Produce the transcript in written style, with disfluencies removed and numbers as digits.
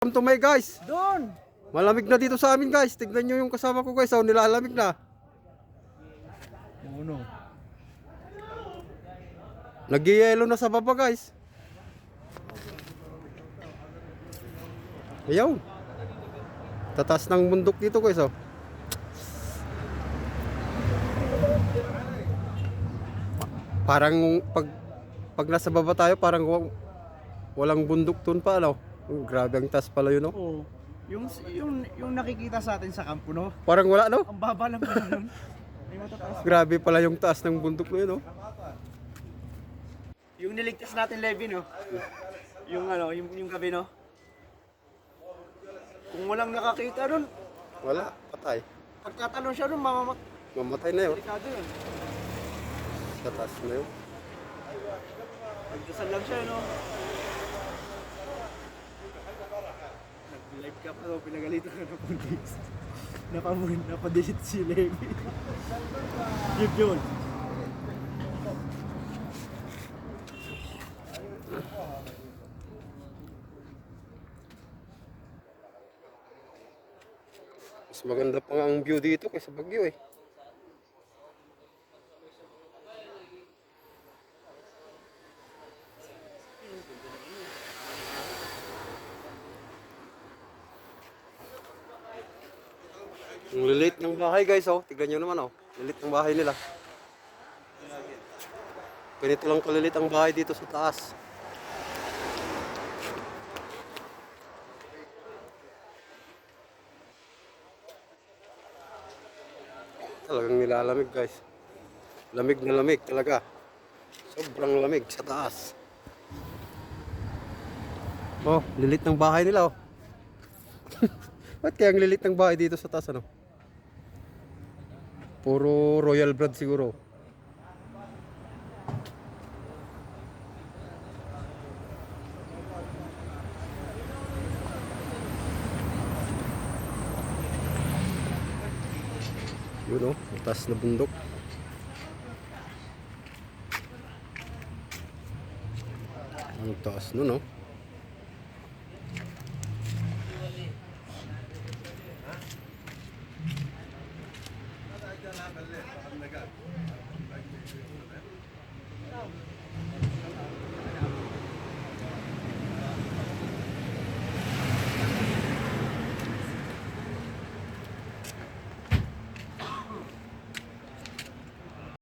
Welcome to my guys. Doon! Malamig na dito sa amin guys. Tignan nyo yung kasama ko guys. Oh, nilalamig na. Uno. Nagyayelo na sa baba guys. Ayaw. Tataas ng bundok dito guys. Oh. Parang pag nasa baba tayo parang walang bundok dun pa ano. Oh, grabe ang taas pala yun, no? Oo. Yung nakikita sa atin sa kampo, no? Parang wala, no? Ang baba lang pala nun. May matataas. Grabe pala yung taas ng bundok na yun, no? Yung niligtas natin, Levi, no? Yung gabi, no? Kung walang nakakita nun, Wala, patay. pagkatalon siya nun, Mamatay na yun. delikado yun. Sa taas na yun. Pagdasal lang siya, no? Nag-live ka pa, no? Pinagalitan ka ng pulis. Napadelete si Levi. Yun. Mas maganda pa nga ang view dito kaysa Baguio eh. Ang lilit ng bahay guys oh. Tignan nyo naman oh. Lilit ng bahay nila. Ganito lang kalilit ang bahay dito sa taas. Talagang nilalamig guys. Lamig na lamig talaga. Sobrang lamig sa taas. Oh, lilit ng bahay nila oh. Ba't kaya ang lilit ng bahay dito sa taas ano? Puro royal blood siguro. Yun oh, taas na bundok. Ang taas nun oh.